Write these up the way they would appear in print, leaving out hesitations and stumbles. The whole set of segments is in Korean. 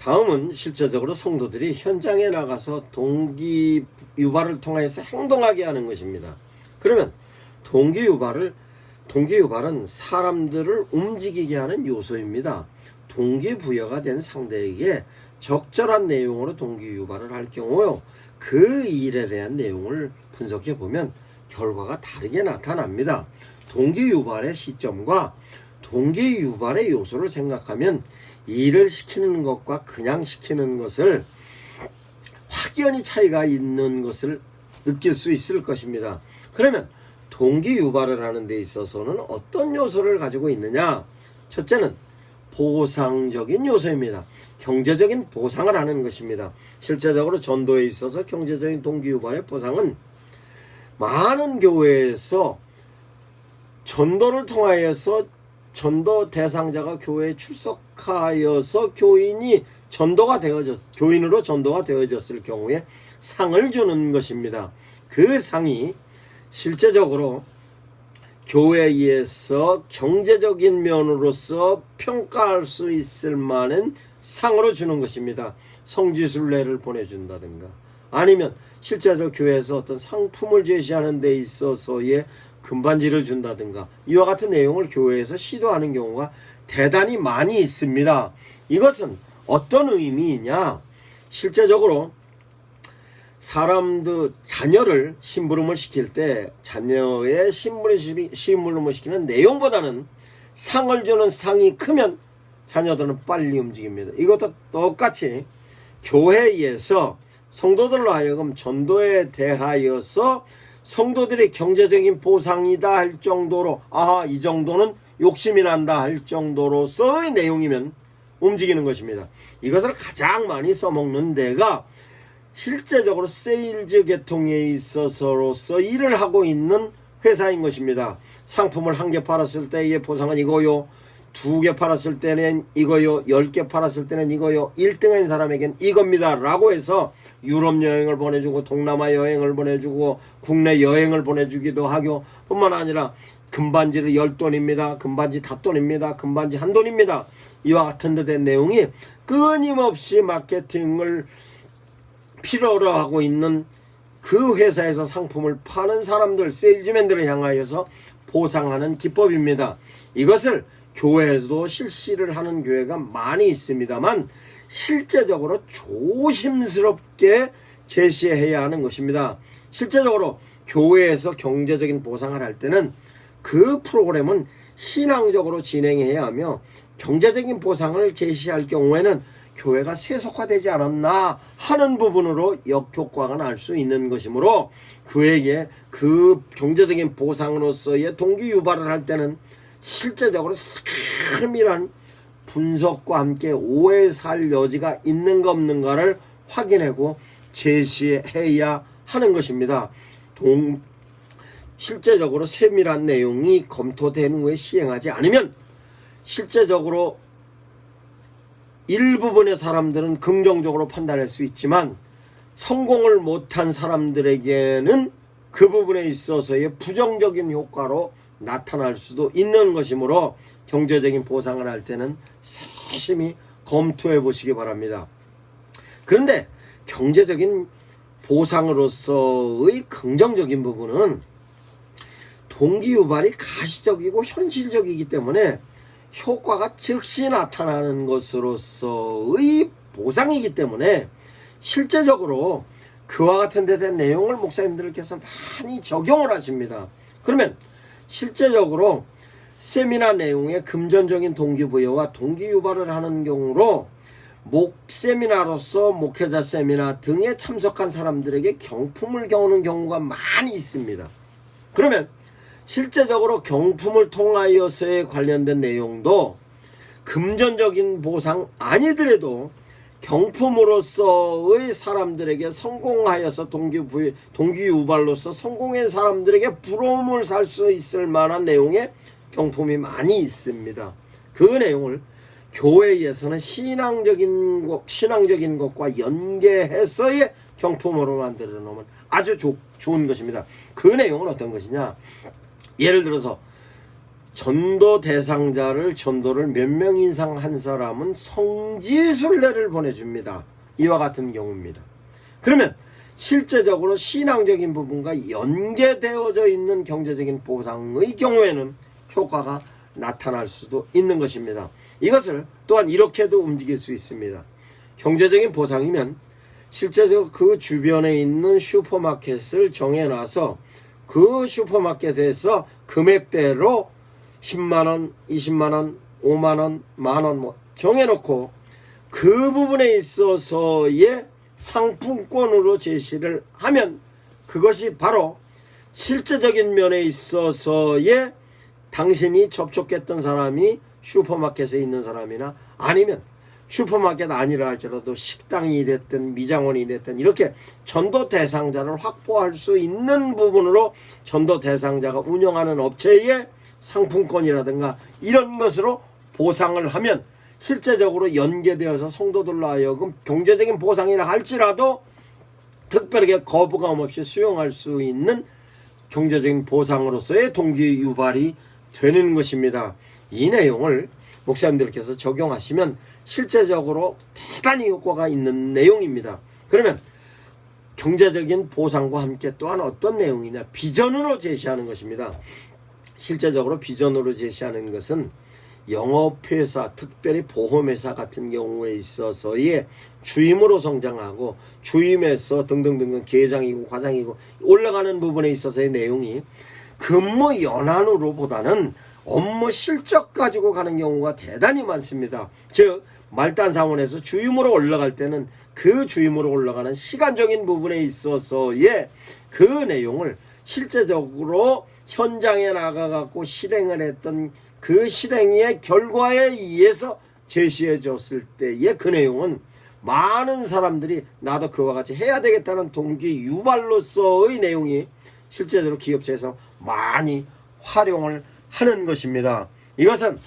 다음은 실제적으로 성도들이 현장에 나가서 동기 유발을 통해서 행동하게 하는 것입니다. 그러면 동기 유발은 사람들을 움직이게 하는 요소입니다. 동기부여가 된 상대에게 적절한 내용으로 동기 유발을 할 경우요, 그 일에 대한 내용을 분석해 보면 결과가 다르게 나타납니다. 동기 유발의 시점과 동기 유발의 요소를 생각하면 일을 시키는 것과 그냥 시키는 것을 확연히 차이가 있는 것을 느낄 수 있을 것입니다. 그러면 동기 유발을 하는 데 있어서는 어떤 요소를 가지고 있느냐? 첫째는 보상적인 요소입니다. 경제적인 보상을 하는 것입니다. 실제적으로 전도에 있어서 경제적인 동기 유발의 보상은 많은 교회에서 전도를 통하여서 전도 대상자가 교회에 출석하여서 교인으로 전도가 되어졌을 경우에 상을 주는 것입니다. 그 상이 실제적으로 교회에서 경제적인 면으로서 평가할 수 있을 만한 상으로 주는 것입니다. 성지순례를 보내준다든가, 아니면 실제로 교회에서 어떤 상품을 제시하는 데 있어서의 금반지를 준다든가, 이와 같은 내용을 교회에서 시도하는 경우가 대단히 많이 있습니다. 이것은 어떤 의미이냐? 실제적으로 자녀를 심부름을 시킬 때 자녀의 심부름을 시키는 내용보다는 상을 주는 상이 크면 자녀들은 빨리 움직입니다. 이것도 똑같이 교회에서 성도들로 하여금 전도에 대하여서 성도들의 경제적인 보상이다 할 정도로, 이 정도는 욕심이 난다 할 정도로서의 내용이면 움직이는 것입니다. 이것을 가장 많이 써먹는 데가 실제적으로 세일즈 계통에 있어서로서 일을 하고 있는 회사인 것입니다. 상품을 1개 팔았을 때의 보상은 이거요, 2개 팔았을 때는 이거요, 10개 팔았을 때는 이거요, 1등한 사람에겐 이겁니다 라고 해서 유럽 여행을 보내주고 동남아 여행을 보내주고 국내 여행을 보내주기도 하고, 뿐만 아니라 금반지를 10돈입니다, 금반지 5돈입니다, 금반지 1돈입니다, 이와 같은 데 된 내용이 끊임없이 마케팅을 필요로 하고 있는 그 회사에서 상품을 파는 사람들, 세일즈맨들을 향하여서 보상하는 기법입니다. 이것을 교회에서도 실시를 하는 교회가 많이 있습니다만 실제적으로 조심스럽게 제시해야 하는 것입니다. 실제적으로 교회에서 경제적인 보상을 할 때는 그 프로그램은 신앙적으로 진행해야 하며, 경제적인 보상을 제시할 경우에는 교회가 세속화되지 않았나 하는 부분으로 역효과가 날 수 있는 것이므로, 그에게 그 경제적인 보상으로서의 동기 유발을 할 때는 실제적으로 세밀한 분석과 함께 오해 살 여지가 있는가 없는가를 확인하고 제시해야 하는 것입니다. 실제적으로 세밀한 내용이 검토된 후에 시행하지 않으면 실제적으로 일부분의 사람들은 긍정적으로 판단할 수 있지만 성공을 못한 사람들에게는 그 부분에 있어서의 부정적인 효과로 나타날 수도 있는 것이므로 경제적인 보상을 할 때는 세심히 검토해 보시기 바랍니다. 그런데 경제적인 보상으로서의 긍정적인 부분은 동기유발이 가시적이고 현실적이기 때문에 효과가 즉시 나타나는 것으로서의 보상이기 때문에 실제적으로 그와 같은 데 대한 내용을 목사님들께서 많이 적용을 하십니다. 그러면 실제적으로 세미나 내용에 금전적인 동기부여와 동기유발을 하는 경우로 세미나로서 목회자 세미나 등에 참석한 사람들에게 경품을 겨누는 경우가 많이 있습니다. 그러면 실제적으로 경품을 통하여서의 관련된 내용도 금전적인 보상 아니더라도 경품으로서의 사람들에게 성공하여서 동기유발로서 성공한 사람들에게 부러움을 살 수 있을 만한 내용의 경품이 많이 있습니다. 그 내용을 교회에서는 신앙적인 것과 연계해서의 경품으로 만들어 놓으면 아주 좋은 것입니다. 그 내용은 어떤 것이냐? 예를 들어서 전도 대상자를 전도를 몇 명 이상 한 사람은 성지순례를 보내줍니다. 이와 같은 경우입니다. 그러면 실제적으로 신앙적인 부분과 연계되어져 있는 경제적인 보상의 경우에는 효과가 나타날 수도 있는 것입니다. 이것을 또한 이렇게도 움직일 수 있습니다. 경제적인 보상이면 실제적으로 그 주변에 있는 슈퍼마켓을 정해놔서 그 슈퍼마켓에서 금액대로 10만원, 20만원, 5만원, 만원 정해놓고 그 부분에 있어서의 상품권으로 제시를 하면 그것이 바로 실제적인 면에 있어서의 당신이 접촉했던 사람이 슈퍼마켓에 있는 사람이나 아니면 슈퍼마켓 아니라 할지라도 식당이 됐든 미장원이 됐든 이렇게 전도 대상자를 확보할 수 있는 부분으로 전도 대상자가 운영하는 업체의 상품권이라든가 이런 것으로 보상을 하면 실제적으로 연계되어서 성도들로 하여금 경제적인 보상이라 할지라도 특별하게 거부감 없이 수용할 수 있는 경제적인 보상으로서의 동기 유발이 되는 것입니다. 이 내용을 목사님들께서 적용하시면 실제적으로 대단히 효과가 있는 내용입니다. 그러면 경제적인 보상과 함께 또한 어떤 내용이냐, 비전으로 제시하는 것입니다. 실제적으로 비전으로 제시하는 것은 영업회사, 특별히 보험회사 같은 경우에 있어서의 주임으로 성장하고 주임에서 등등등등 계장이고 과장이고 올라가는 부분에 있어서의 내용이 근무 연한으로보다는 업무 실적 가지고 가는 경우가 대단히 많습니다. 즉 말단사원에서 주임으로 올라갈 때는 그 주임으로 올라가는 시간적인 부분에 있어서의 그 내용을 실제적으로 현장에 나가갖고 실행을 했던 그 실행의 결과에 의해서 제시해 줬을 때의 그 내용은 많은 사람들이 나도 그와 같이 해야 되겠다는 동기 유발로서의 내용이 실제적으로 기업체에서 많이 활용을 하는 것입니다. 이것은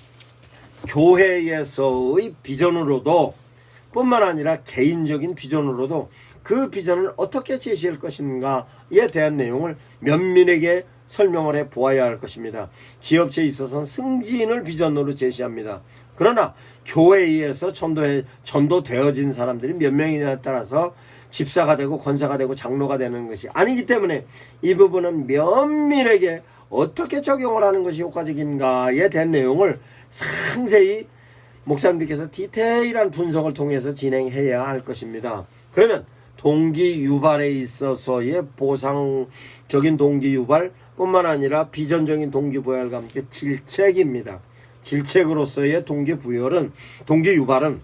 교회에서의 비전으로도 뿐만 아니라 개인적인 비전으로도 그 비전을 어떻게 제시할 것인가에 대한 내용을 면밀하게 설명을 해 보아야 할 것입니다. 기업체에 있어서는 승진을 비전으로 제시합니다. 그러나 교회에서 전도되어진 사람들이 몇 명이냐에 따라서 집사가 되고 권사가 되고 장로가 되는 것이 아니기 때문에 이 부분은 면밀하게 어떻게 적용을 하는 것이 효과적인가에 대한 내용을 상세히 목사님들께서 디테일한 분석을 통해서 진행해야 할 것입니다. 그러면 동기 유발에 있어서의 보상적인 동기 유발 뿐만 아니라 비전적인 동기 부여와 함께 질책입니다. 질책으로서의 동기 유발은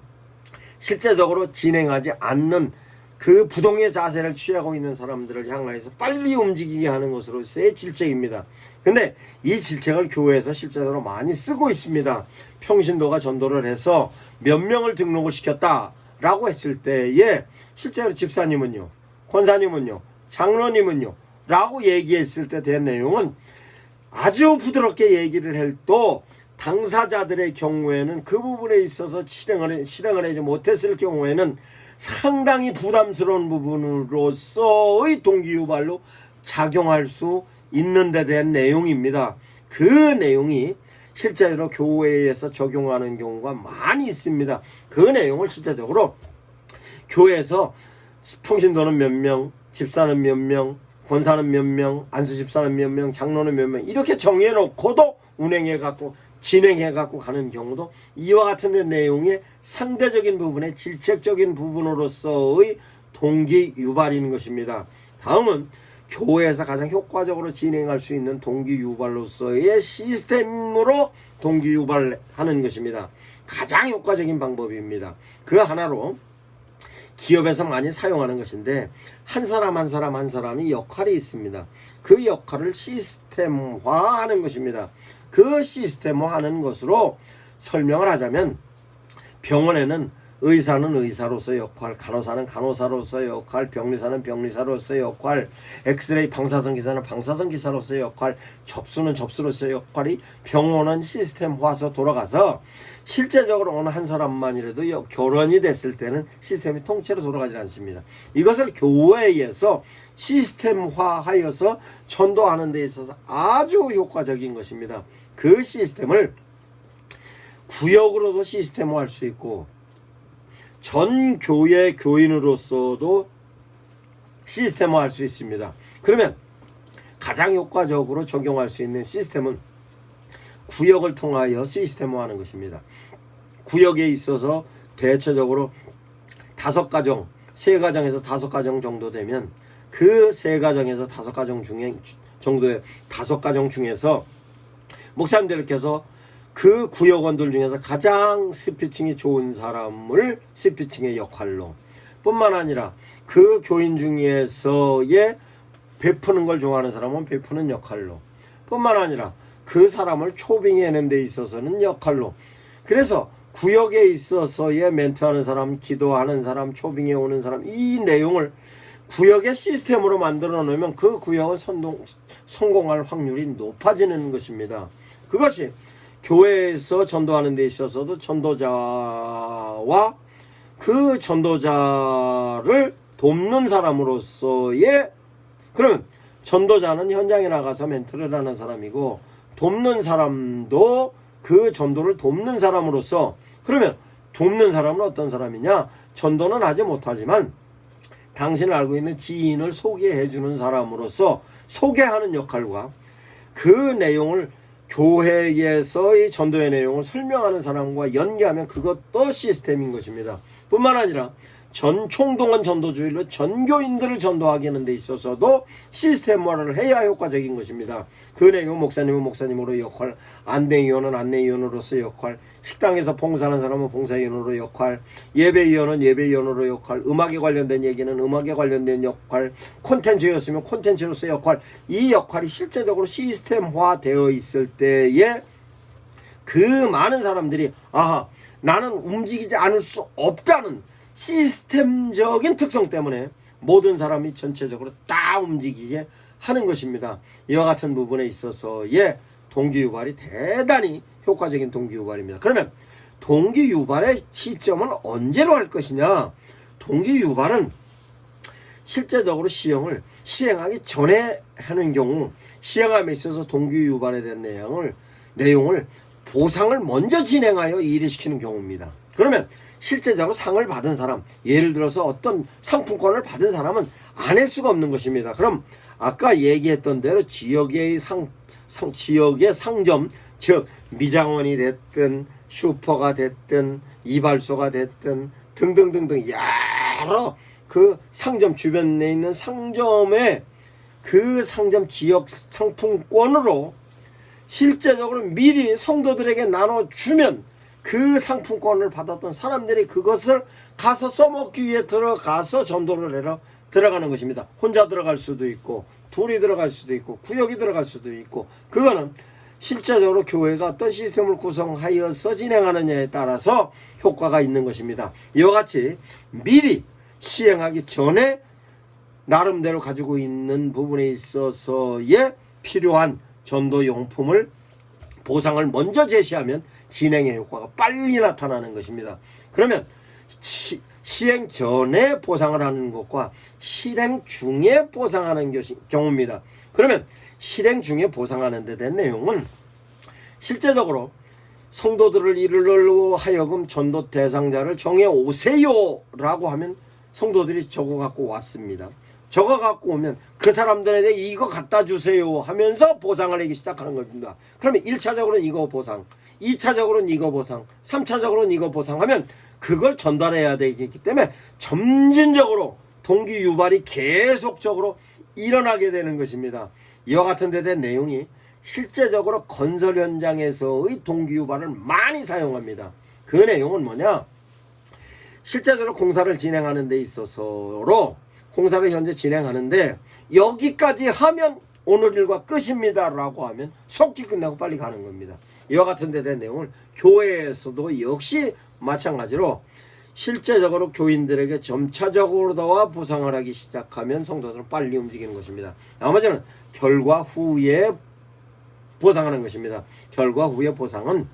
실제적으로 진행하지 않는 그 부동의 자세를 취하고 있는 사람들을 향하여서 빨리 움직이게 하는 것으로서의 질책입니다. 근데 이 질책을 교회에서 실제적으로 많이 쓰고 있습니다. 평신도가 전도를 해서 몇 명을 등록을 시켰다라고 했을 때에 실제로 집사님은요, 권사님은요, 장로님은요 라고 얘기했을 때 된 내용은 아주 부드럽게 얘기를 해도 당사자들의 경우에는 그 부분에 있어서 실행을 하지 못했을 경우에는 상당히 부담스러운 부분으로서의 동기유발로 작용할 수 있는 데 대한 내용입니다. 그 내용이 실제로 교회에서 적용하는 경우가 많이 있습니다. 그 내용을 실제적으로 교회에서 평신도는 몇 명, 집사는 몇 명, 권사는 몇 명, 안수집사는 몇 명, 장로는 몇 명 이렇게 정해놓고도 운행해갖고 진행해갖고 가는 경우도 이와 같은 내용의 상대적인 부분의 질책적인 부분으로서의 동기 유발인 것입니다. 다음은 교회에서 가장 효과적으로 진행할 수 있는 동기 유발로서의 시스템으로 동기 유발하는 것입니다. 가장 효과적인 방법입니다. 그 하나로 기업에서 많이 사용하는 것인데 한 사람 한 사람이 역할이 있습니다. 그 역할을 시스템화하는 것입니다. 그 시스템화하는 것으로 설명을 하자면 병원에는 의사는 의사로서의 역할, 간호사는 간호사로서의 역할, 병리사는 병리사로서의 역할, 엑스레이 방사선 기사는 방사선 기사로서의 역할, 접수는 접수로서의 역할이 병원은 시스템화해서 돌아가서 실제적으로 어느 한 사람만이라도 결혼이 됐을 때는 시스템이 통째로 돌아가지 않습니다. 이것을 교회에서 시스템화하여서 전도하는 데 있어서 아주 효과적인 것입니다. 그 시스템을 구역으로도 시스템화할 수 있고 전 교회 교인으로서도 시스템화할 수 있습니다. 그러면 가장 효과적으로 적용할 수 있는 시스템은 구역을 통하여 시스템화하는 것입니다. 구역에 있어서 대체적으로 5가정, 3가정에서 5가정 정도 되면 그 3가정에서 5가정 중에 정도의 5가정 중에서 목사님들께서 그 구역원들 중에서 가장 스피칭이 좋은 사람을 스피칭의 역할로 뿐만 아니라 그 교인 중에서의 베푸는 걸 좋아하는 사람은 베푸는 역할로 뿐만 아니라 그 사람을 초빙해내는 데 있어서는 역할로 그래서 구역에 있어서의 멘트하는 사람, 기도하는 사람, 초빙해 오는 사람 이 내용을 구역의 시스템으로 만들어 놓으면 그 구역은 성공할 확률이 높아지는 것입니다. 그것이 교회에서 전도하는 데 있어서도 전도자와 그 전도자를 돕는 사람으로서의 그러면 전도자는 현장에 나가서 멘트를 하는 사람이고 돕는 사람도 그 전도를 돕는 사람으로서 그러면 돕는 사람은 어떤 사람이냐? 전도는 하지 못하지만 당신을 알고 있는 지인을 소개해 주는 사람으로서 소개하는 역할과 그 내용을 교회에서의 전도의 내용을 설명하는 사람과 연계하면 그것도 시스템인 것입니다. 뿐만 아니라 총동원 전도주의로 전교인들을 전도하게 하는 데 있어서도 시스템화를 해야 효과적인 것입니다. 그 내용 목사님은 목사님으로 역할, 안내위원은 안내위원으로서 역할, 식당에서 봉사하는 사람은 봉사위원으로 역할, 예배위원은 예배위원으로 역할, 음악에 관련된 얘기는 음악에 관련된 역할, 콘텐츠였으면 콘텐츠로서 역할, 이 역할이 실제적으로 시스템화되어 있을 때에 그 많은 사람들이 아하 나는 움직이지 않을 수 없다는 시스템적인 특성 때문에 모든 사람이 전체적으로 다 움직이게 하는 것입니다. 이와 같은 부분에 있어서의 동기유발이 대단히 효과적인 동기유발입니다. 그러면 동기유발의 시점은 언제로 할 것이냐? 동기유발은 실제적으로 시행하기 전에 하는 경우 시행함에 있어서 동기유발에 대한 내용을 보상을 먼저 진행하여 일을 시키는 경우입니다. 그러면 실제적으로 상을 받은 사람, 예를 들어서 어떤 상품권을 받은 사람은 안 할 수가 없는 것입니다. 그럼 아까 얘기했던 대로 지역의 지역의 상점, 즉 미장원이 됐든 슈퍼가 됐든 이발소가 됐든 등등등등 여러 그 상점 주변에 있는 상점에 그 상점 지역 상품권으로 실제적으로 미리 성도들에게 나눠주면 그 상품권을 받았던 사람들이 그것을 가서 써먹기 위해 들어가서 전도를 해러 들어가는 것입니다. 혼자 들어갈 수도 있고 둘이 들어갈 수도 있고 구역이 들어갈 수도 있고 그거는 실제적으로 교회가 어떤 시스템을 구성하여서 진행하느냐에 따라서 효과가 있는 것입니다. 이와 같이 미리 시행하기 전에 나름대로 가지고 있는 부분에 있어서의 필요한 전도용품을 보상을 먼저 제시하면 진행의 효과가 빨리 나타나는 것입니다. 그러면 시행 전에 보상을 하는 것과 실행 중에 보상하는 경우입니다. 그러면 실행 중에 보상하는 데 대한 내용은 실제적으로 성도들을 이르러 하여금 전도 대상자를 정해 오세요 라고 하면 성도들이 적어 갖고 왔습니다. 적어 갖고 오면 그 사람들에게 이거 갖다 주세요 하면서 보상을 하기 시작하는 겁니다. 그러면 1차적으로는 이거 보상, 2차적으로는 이거 보상, 3차적으로는 이거 보상하면 그걸 전달해야 되기 때문에 점진적으로 동기 유발이 계속적으로 일어나게 되는 것입니다. 이와 같은 데 대한 내용이 실제적으로 건설 현장에서의 동기 유발을 많이 사용합니다. 그 내용은 뭐냐? 실제적으로 공사를 진행하는 데 있어서로 공사를 현재 진행하는데 여기까지 하면 오늘 일과 끝입니다 라고 하면 속히 끝나고 빨리 가는 겁니다. 이와 같은 데 대한 내용을 교회에서도 역시 마찬가지로 실제적으로 교인들에게 점차적으로다와 보상을 하기 시작하면 성도들은 빨리 움직이는 것입니다. 나머지는 결과 후에 보상하는 것입니다. 결과 후의 보상은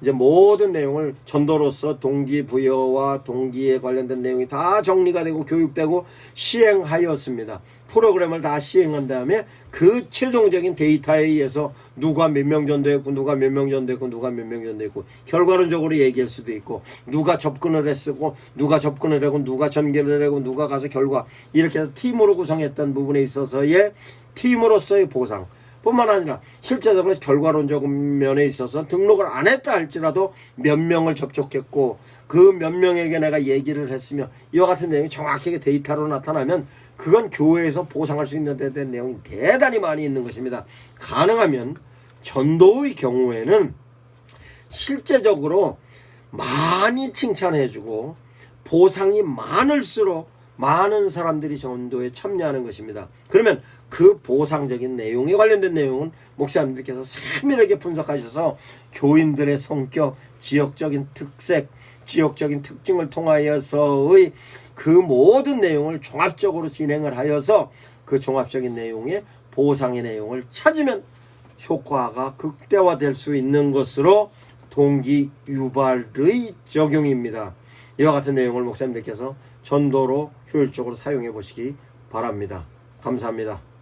이제 모든 내용을 전도로서 동기부여와 동기에 관련된 내용이 다 정리가 되고 교육되고 시행하였습니다. 프로그램을 다 시행한 다음에 그 최종적인 데이터에 의해서 누가 몇 명 전도했고 누가 몇 명 전도했고 누가 몇 명 전도했고 결과론적으로 얘기할 수도 있고 누가 접근을 했고 누가 접근을 하고 누가 전개를 하고 누가 가서 결과 이렇게 해서 팀으로 구성했던 부분에 있어서의 팀으로서의 보상 뿐만 아니라 실제적으로 결과론적 면에 있어서 등록을 안 했다 할지라도 몇 명을 접촉했고 그 몇 명에게 내가 얘기를 했으며 이와 같은 내용이 정확하게 데이터로 나타나면 그건 교회에서 보상할 수 있는 데 대한 내용이 대단히 많이 있는 것입니다. 가능하면 전도의 경우에는 실제적으로 많이 칭찬해주고 보상이 많을수록 많은 사람들이 전도에 참여하는 것입니다. 그러면 그 보상적인 내용에 관련된 내용은 목사님들께서 세밀하게 분석하셔서 교인들의 성격, 지역적인 특색, 지역적인 특징을 통하여서의 그 모든 내용을 종합적으로 진행을 하여서 그 종합적인 내용의 보상의 내용을 찾으면 효과가 극대화될 수 있는 것으로 동기 유발의 적용입니다. 이와 같은 내용을 목사님들께서 전도로 효율적으로 사용해 보시기 바랍니다. 감사합니다.